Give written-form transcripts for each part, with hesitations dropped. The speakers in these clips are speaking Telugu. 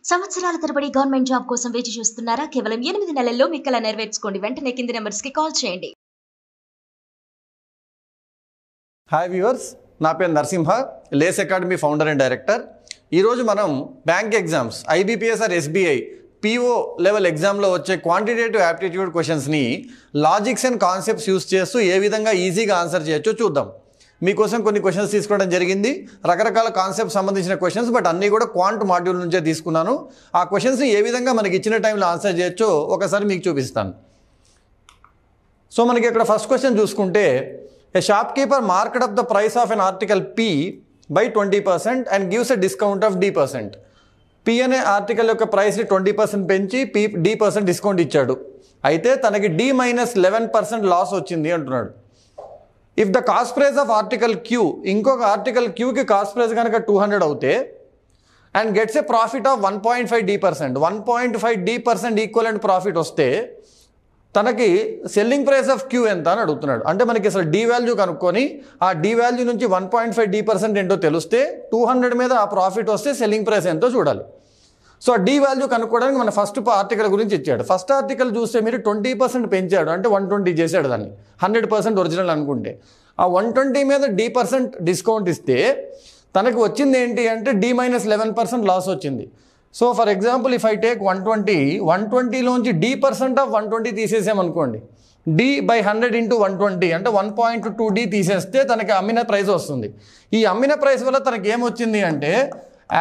సంవత్సరాల తరబడి గవర్నమెంట్ జాబ్ కోసం వేచి చూస్తున్నారా? కేవలం 8 నెలల్లో మీ కల నెరవేర్చుకోండి. వెంటనే కింది నెంబర్స్కి కాల్ చేయండి. హాయ్ వ్యూవర్స్, నా పేరు నరసింహ, లేస్ అకాడమీ ఫౌండర్ అండ్ డైరెక్టర్. ఈరోజు మనం bank exams IBPS or SBI PO level ఎగ్జామ్లో వచ్చే క్వాంటిటేటివ్ యాప్టిట్యూడ్ క్వశ్చన్స్ని లాజిక్స్ అండ్ కాన్సెప్ట్స్ యూస్ చేస్తూ ఏ విధంగా ఈజీగా ఆన్సర్ చేయొచ్చో చూద్దాం. మీకోసం కొన్ని క్వశ్చన్స్ తీసుకోవడం జరిగింది, రకరకాల కాన్సెప్ట్ సంబంధించిన క్వశ్చన్స్, బట్ అన్నీ కూడా క్వాంట్ మాడ్యూల్ నుంచే తీసుకున్నాను. ఆ క్వశ్చన్స్ని ఏ విధంగా మనకి ఇచ్చిన టైంలో ఆన్సర్ చేయొచ్చో ఒకసారి మీకు చూపిస్తాను. సో మనకి ఇక్కడ ఫస్ట్ క్వశ్చన్ చూసుకుంటే, a shopkeeper marked up the price of an article P by 20% and gives a discount of D%. P అనే ఆర్టికల్ యొక్క ప్రైస్ని 20% పెంచి D% డిస్కౌంట్ ఇచ్చాడు. అయితే తనకి D-11% లాస్ వచ్చింది అంటున్నాడు. If the cost price of article Q, ఇంకొక ఆర్టికల్ Qకి కాస్ట్ ప్రైస్ కనుక 200 అవుతే, and gets A profit of 1.5%, 1.5% equivalent profit వస్తే తనకి సెల్లింగ్ ప్రైస్ ఆఫ్ Q ఎంత అని అడుగుతున్నాడు. అంటే మనకి అసలు D వాల్యూ కనుక్కొని ఆ D వాల్యూ నుంచి 1.5% ఏంటో తెలిస్తే 200 మీద ఆ ప్రాఫిట్ వస్తే సెల్లింగ్ ప్రైస్ ఎంతో చూడాలి. సో ఆ D వాల్యూ కనుక్కోవడానికి మన ఫస్ట్ ఆర్టికల్ గురించి ఇచ్చాడు. ఫస్ట్ ఆర్టికల్ చూస్తే మీరు 20% పెంచాడు, అంటే 120 చేశాడు దాన్ని, 100% ఒరిజినల్ అనుకుంటే. ఆ 120 మీద D% డిస్కౌంట్ ఇస్తే తనకి వచ్చింది ఏంటి అంటే D-11% లాస్ వచ్చింది. So for example if I take 120లోంచి D% ఆఫ్ 120 తీసేసామనుకోండి, D/100 into 120 అంటే 1.2D తీసేస్తే తనకి అమ్మిన ప్రైస్ వస్తుంది. ఈ అమ్మిన ప్రైస్ వల్ల తనకి ఏమొచ్చింది అంటే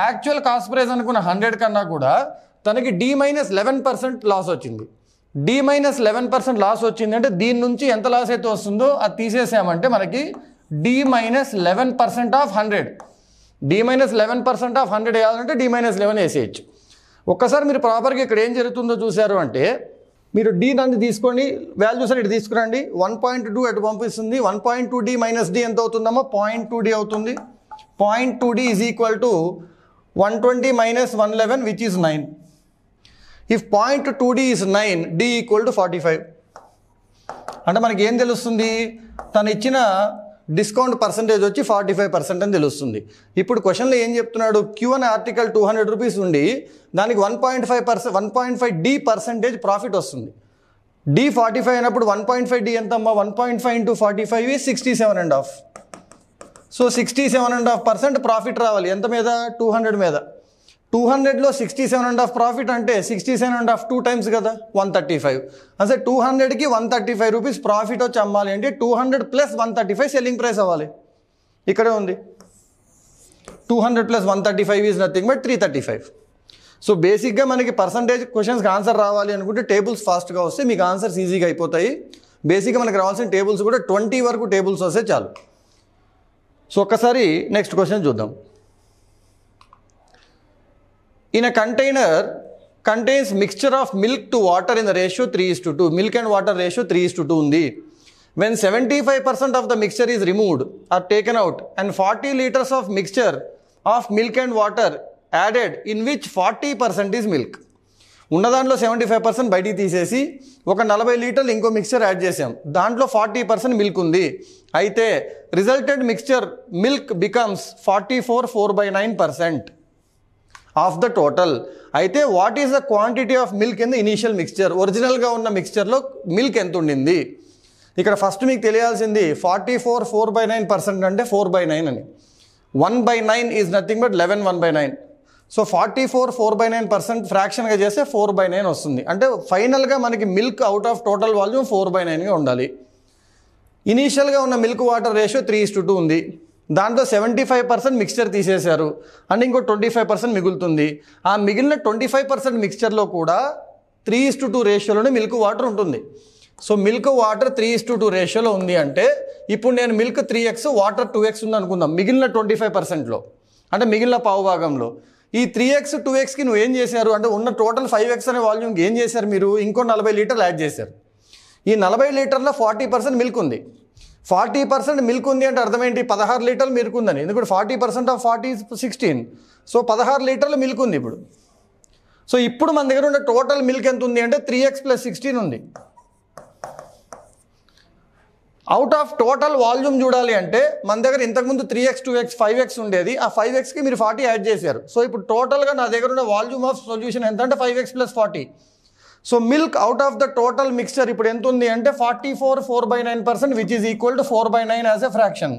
యాక్చువల్ కాస్ట్ ప్రైస్ అనుకున్న 100 కన్నా కూడా తనకి D-11% లాస్ వచ్చింది. D-11% లాస్ వచ్చింది అంటే దీని నుంచి ఎంత లాస్ అయితే వస్తుందో అది తీసేసామంటే మనకి D-11% ఆఫ్ 100. D-11% ఆఫ్ 100 వేయాలంటే D-11 వేసేయచ్చు. ఒక్కసారి మీరు ప్రాపర్గా ఇక్కడ ఏం జరుగుతుందో చూశారు అంటే, మీరు D నందు తీసుకొని వాల్యూస్ అని ఇటు తీసుకురండి. 1.2 అటు పంపిస్తుంది. 1.2D మైనస్ D ఎంత అవుతుందమ్మో? 0.2D అవుతుంది. 0.2D is equal to 120 minus 111 which is 9. If 0.2D is 9, D equal to 45. అంటే మనకి ఏం తెలుస్తుంది? తను ఇచ్చిన డిస్కౌంట్ పర్సంటేజ్ వచ్చి 45% అని తెలుస్తుంది. ఇప్పుడు క్వశ్చన్లో ఏం చెప్తున్నాడు? Q అనే ఆర్టికల్ 200 రూపీస్ ఉండి దానికి 1.5% ప్రాఫిట్ వస్తుంది. D 45 అయినప్పుడు 1.5D ఎంత అమ్మా? 1.5 into 45 is 67.5. సో 67.5% ప్రాఫిట్ రావాలి. ఎంత మీద? 200 మీద. 200లో 67.5 ప్రాఫిట్ అంటే 67.5 2 times కదా, 135. అసలు 200కి 135 రూపీస్ ప్రాఫిట్ వచ్చి అమ్మాలి అంటే 200 + 135 సెల్లింగ్ ప్రైస్ అవ్వాలి. ఇక్కడే ఉంది. 200 + 135 ఈజ్ నథింగ్ బట్ 335. సో బేసిక్గా మనకి పర్సంటేజ్ క్వశ్చన్స్కి ఆన్సర్ రావాలి అనుకుంటే టేబుల్స్ ఫాస్ట్గా వస్తే మీకు ఆన్సర్స్ ఈజీగా అయిపోతాయి. బేసిక్గా మనకి రావాల్సిన టేబుల్స్ కూడా 20 వరకు టేబుల్స్ వస్తే చాలు. సో ఒక్కసారి నెక్స్ట్ క్వశ్చన్ చూద్దాం. In a container contains mixture of milk to water in the ratio 3:2. Milk and water ratio 3:2 ఉంది. When 75% of the mixture is removed or taken out and 40 liters of mixture of milk and water added, in which 40% is milk. ఉన్న దాంట్లో 75% బయటికి తీసేసి ఒక 40 లీటర్లు ఇంకో మిక్చర్ యాడ్ చేసాం, దాంట్లో 40% మిల్క్ ఉంది. అయితే resulted mixture milk becomes 44.9% of the total. అయితే what is the quantity of milk in the initial mixture? ఒరిజినల్గా ఉన్న మిక్చర్లో మిల్క్ ఎంత ఉండింది? ఇక్కడ ఫస్ట్ మీకు తెలియాల్సింది 44.9% అంటే 4/9 అని. 1/9 ఈజ్ నథింగ్ బట్ 11 1/9. సో 44 4/9% ఫ్రాక్షన్గా చేస్తే 4/9 వస్తుంది. అంటే ఫైనల్గా మనకి milk out of total volume 4/9గా ఉండాలి. ఇనీషియల్గా ఉన్న మిల్క్ వాటర్ రేషియో 3:2 ఉంది. దాంట్లో 75% మిక్స్చర్ తీసేశారు అండ్ ఇంకో 25% మిగులుతుంది. ఆ మిగిలిన 25% మిక్స్చర్లో కూడా 3:2 రేషియోలోనే మిల్క్ వాటర్ ఉంటుంది. సో మిల్క్ వాటర్ 3:2 రేషియోలో ఉంది అంటే ఇప్పుడు నేను మిల్క్ 3x వాటర్ 2x ఉంది అనుకుందాం మిగిలిన 25%లో, అంటే మిగిలిన పావు భాగంలో. ఈ 3x 2xకి నువ్వు ఏం చేశారు అంటే ఉన్న టోటల్ 5x అనే వాల్యూమ్కి ఏం చేశారు మీరు? ఇంకో 40 లీటర్లు యాడ్ చేశారు. ఈ 40 లీటర్లో 40% మిల్క్ ఉంది. 40% మిల్క్ ఉంది అంటే అర్థం ఏంటి? 16 లీటర్లు మిల్క్ ఉందని. ఎందుకంటే 40% ఆఫ్ 40 is 16. సో 16 లీటర్లు మిల్క్ ఉంది ఇప్పుడు. సో ఇప్పుడు మన దగ్గర ఉన్న టోటల్ మిల్క్ ఎంత ఉంది అంటే 3x + 16 ఉంది. అవుట్ ఆఫ్ టోటల్ వాల్యూమ్ చూడాలి అంటే మన దగ్గర ఇంతకుముందు 3x 2x 5x ఉండేది. ఆ 5xకి మీరు 40 యాడ్ చేశారు. సో ఇప్పుడు టోటల్గా నా దగ్గర ఉన్న వాల్యూమ్ ఆఫ్ సొల్యూషన్ ఎంత అంటే 5x + 40. So milk out of the total mixture ఇప్పుడు ఎంత ఉంది అంటే 44 4/9%, which is equal to 4/9 as a fraction.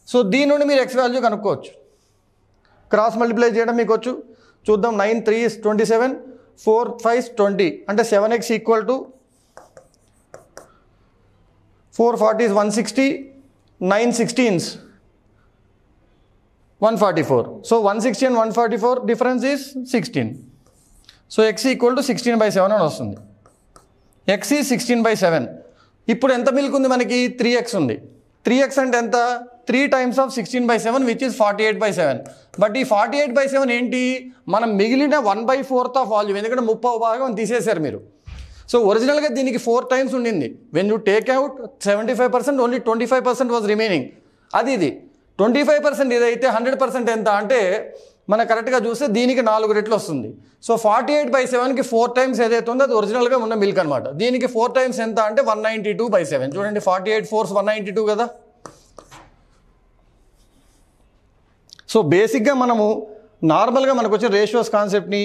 So దీని నుండి మీరు x వాల్యూ కనుక్కోవచ్చు. క్రాస్ మల్టిప్లై చేయడం మీకు వచ్చు. చూద్దాం. 9 3 is 27, 4 5 is 20, అంటే 7x equal to 4 40 is 160, 9 16s 144. So 160 and 144 difference is 16. So x equal to 16/7 అని వస్తుంది. x is 16/7. ఇప్పుడు ఎంత మిల్క్ ఉంది మనకి? 3x ఉంది. 3x అంటే ఎంత? 3 times of 16/7 which is 48/7. But ఈ 48/7 ఏంటి? మనం మిగిలిన 1/4 ఆఫ్ వాల్యూమ్, ఎందుకంటే 30వ భాగం తీసేశారు మీరు. సో ఒరిజినల్గా దీనికి 4 times ఉండింది. When you take out 75%, only 25% was remaining. ఇది 25% ఇదైతే 100% ఎంత అంటే మనం కరెక్ట్గా చూస్తే దీనికి 4 రెట్లు వస్తుంది. సో 48/7కి 4 times ఏదైతే ఉందో అది ఒరిజినల్గా ఉన్న మిల్క్ అనమాట. దీనికి 4 times ఎంత అంటే 192/7. చూడండి, 48 4 192 కదా. సో బేసిక్గా మనము నార్మల్గా మనకు వచ్చే రేషియోస్ కాన్సెప్ట్ని,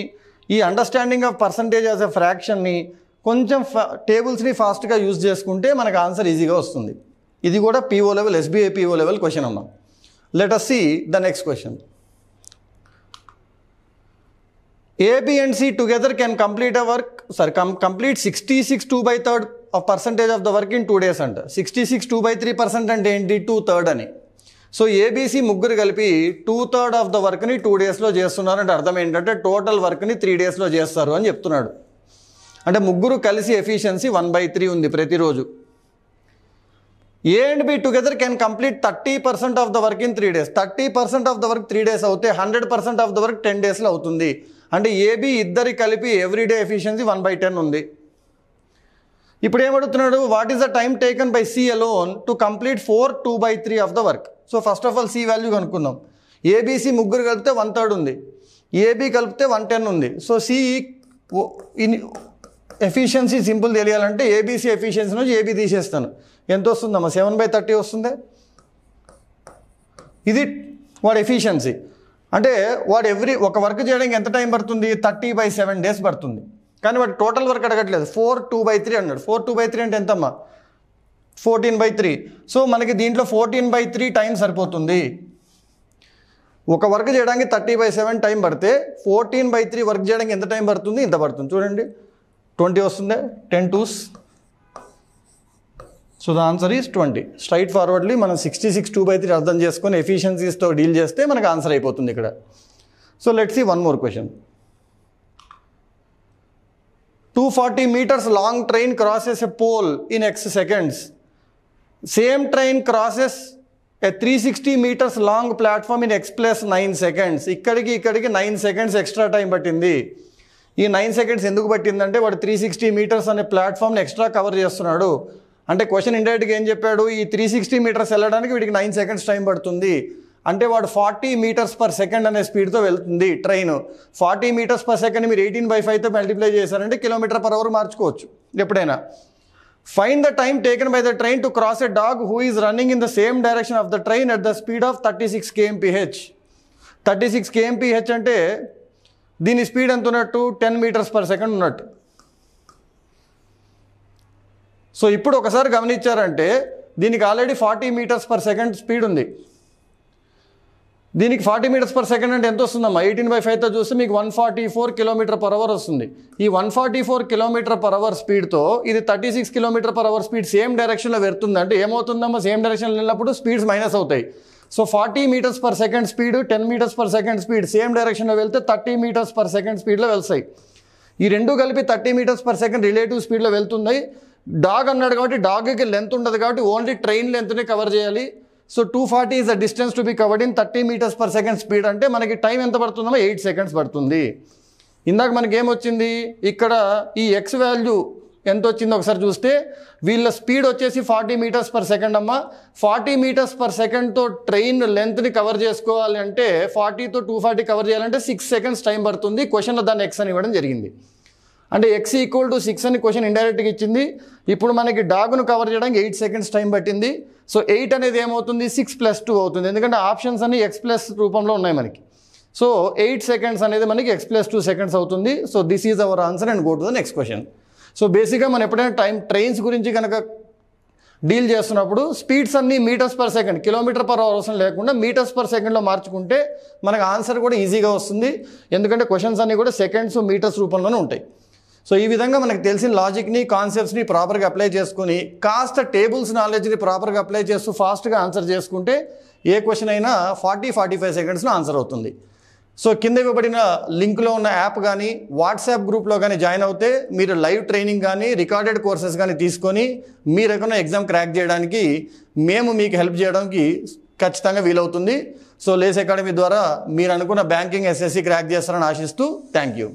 ఈ understanding of percentage as a ఫ్రాక్షన్ని కొంచెం టేబుల్స్ని ఫాస్ట్గా యూజ్ చేసుకుంటే మనకు ఆన్సర్ ఈజీగా వస్తుంది. ఇది కూడా PO level, SBI PO level question అమ్మా. Let us see the next question. A, B and C together can complete 66 2/3 of percentage of the work in 2 days అంట. 66 2/3% అంటే ఏంటి? 2/3 అని. సో ABC ముగ్గురు కలిపి 2/3 ఆఫ్ ద వర్క్ని 2 daysలో చేస్తున్నారు అంటే అర్థం ఏంటంటే టోటల్ వర్క్ని 3 daysలో చేస్తారు అని చెప్తున్నాడు. అంటే ముగ్గురు కలిసి ఎఫిషియన్సీ 1/3 ఉంది ప్రతిరోజు. A and B together can complete 30% of the work in 3 days. 30% of the work 3 days అవుతే 100% ఆఫ్ ద వర్క్ 10 daysలో అవుతుంది. అంటే AB ఇద్దరి కలిపి ఎవ్రీడే ఎఫిషియన్సీ 1/10 ఉంది. ఇప్పుడు ఏమడుగుతున్నాడు? What is the time taken by C alone to complete 2/3 of the work. So first of all C value కనుక్కుందాం. ABC ముగ్గురు కలిపితే 1/3 ఉంది, AB కలిపితే 110 ఉంది. సో C ఎఫిషియన్సీ సింపుల్ తెలియాలంటే ABC ఎఫిషియన్సీ నుంచి AB తీసేస్తాను. ఎంత వస్తుందమ్మా? 7/30 వస్తుంది. ఇది వాడి ఎఫిషియన్సీ. అంటే వాడు ఒక వర్క్ చేయడానికి ఎంత టైం పడుతుంది? 30/7 days పడుతుంది. కానీ వాడు టోటల్ వర్క్ అడగట్లేదు, 4 2/3 అన్నాడు. 4 2/3 అంటే ఎంతమ్మా? 14/3. సో మనకి దీంట్లో 14/3 టైం సరిపోతుంది. ఒక వర్క్ చేయడానికి 30/7 టైం పడితే 14/3 వర్క్ చేయడానికి ఎంత టైం పడుతుంది? ఇంత పడుతుంది. చూడండి, 20 వస్తుంది. 10 2s. So the answer is 20. Straightforwardly మనం 66 2/3 అర్థం చేసుకొని ఎఫిషియన్సీస్తో డీల్ చేస్తే మనకు ఆన్సర్ అయిపోతుంది ఇక్కడ. So let's see one more question. 240 meters long train crosses a pole in x seconds. Same train crosses a 360 meters long platform in x plus 9 seconds. ఇక్కడికి 9 seconds ఎక్స్ట్రా టైం పట్టింది. ఈ 9 seconds ఎందుకు పట్టిందంటే వాడు 360 meters అనే ప్లాట్ఫామ్ని ఎక్స్ట్రా కవర్ చేస్తున్నాడు. అంటే క్వశ్చన్ ఇండైరెక్ట్గా ఏం చెప్పాడు? ఈ 360 meters వెళ్ళడానికి వీడికి 9 seconds టైం పడుతుంది. అంటే వాడు 40 meters per second అనే స్పీడ్తో వెళ్తుంది ట్రైన్. 40 meters per second మీరు 18/5తో మల్టిప్లై చేశారంటే km/h మార్చుకోవచ్చు ఎప్పుడైనా. Find the time taken by the train to cross a dog who is running in the same direction of the train at the speed of 36 kmph. 36 kmph అంటే దీని స్పీడ్ ఎంత ఉన్నట్టు? 10 meters per second ఉన్నట్టు. సో ఇప్పుడు ఒకసారి గమనించారంటే దీనికి already 40 meters per second speed ఉంది. దీనికి 40 meters per second అంటే ఎంత వస్తుందమ్మా? 18/5తో చూస్తే మీకు 144 km/h వస్తుంది. ఈ 144 km/h స్పీడ్తో ఇది 36 km/h స్పీడ్ సేమ్ డైరెక్షన్లో వెళ్తుంది. అంటే ఏమవుతుందమ్మా? సేమ్ డైరెక్షన్లో వెళ్ళినప్పుడు స్పీడ్స్ మైనస్ అవుతాయి. So 40 meters per second speed, 10 meters per second speed same డైరెక్షన్లో వెళ్తే 30 meters per second స్పీడ్లో వెళ్తాయి. ఈ రెండు కలిపి 30 meters per second రిలేటివ్ స్పీడ్లో వెళ్తుంది. డాగ్ అన్నాడు కాబట్టి డాగ్కి లెంత్ ఉండదు కాబట్టి ఓన్లీ ట్రైన్ లెంత్ని కవర్ చేయాలి. So 240 is the distance to be covered in 30 meters per second speed. అంటే మనకి టైం ఎంత పడుతుందమ్మా? 8 seconds పడుతుంది. ఇందాక మనకి ఏమొచ్చింది? ఇక్కడ ఈ ఎక్స్ వాల్యూ ఎంత వచ్చిందో ఒకసారి చూస్తే వీళ్ళ స్పీడ్ వచ్చేసి 40 meters per second అమ్మా. 40 meters per secondతో ట్రైన్ లెంత్ని కవర్ చేసుకోవాలి అంటే 40తో 240 కవర్ చేయాలంటే 6 seconds టైం పడుతుంది. క్వశ్చన్లో దాన్ని ఎక్స్ అని ఇవ్వడం జరిగింది. అంటే x = 6 అని క్వశ్చన్ ఇండైరెక్ట్గా ఇచ్చింది. ఇప్పుడు మనకి డాగ్ను కవర్ చేయడానికి 8 సెకండ్స్ టైం పట్టింది. సో 8 అనేది ఏమవుతుంది 6 + 2 అవుతుంది, ఎందుకంటే ఆప్షన్స్ అన్ని x+ రూపంలో ఉన్నాయి మనకి. సో 8 సెకండ్స్ అనేది మనకి x + 2 సెకండ్స్ అవుతుంది. So this is our answer and go to the next question. So బేసిక్గా మనం ఎప్పుడైనా ట్రైన్స్ గురించి కనుక డీల్ చేస్తున్నప్పుడు స్పీడ్స్ అన్ని మీటర్స్/సెకండ్, km/h అవసరం లేకుండా మీటర్స్/సెకండ్లో మార్చుకుంటే మనకు ఆన్సర్ కూడా ఈజీగా వస్తుంది, ఎందుకంటే క్వశ్చన్స్ అన్నీ కూడా సెకండ్స్ మీటర్స్ రూపంలోనే ఉంటాయి. సో ఈ విధంగా మనకు తెలిసిన లాజిక్ని కాన్సెప్ట్స్ని ప్రాపర్గా అప్లై చేసుకుని కాస్త టేబుల్స్ నాలెడ్జ్ని ప్రాపర్గా అప్లై చేస్తూ ఫాస్ట్గా ఆన్సర్ చేసుకుంటే ఏ క్వశ్చన్ అయినా 40-45 సెకండ్స్లో ఆన్సర్ అవుతుంది. సో కింద ఇవ్వబడిన లింక్లో ఉన్న యాప్ కానీ వాట్సాప్ గ్రూప్లో కానీ జాయిన్ అవుతే మీరు లైవ్ ట్రైనింగ్ కానీ రికార్డెడ్ కోర్సెస్ కానీ తీసుకొని మీరు ఏమైనా ఎగ్జామ్ క్రాక్ చేయడానికి మేము మీకు హెల్ప్ చేయడానికి ఖచ్చితంగా వీలవుతుంది. సో లేస్ అకాడమీ ద్వారా మీరు అనుకున్న బ్యాంకింగ్ SSC క్రాక్ చేస్తారని ఆశిస్తూ థ్యాంక్ యూ.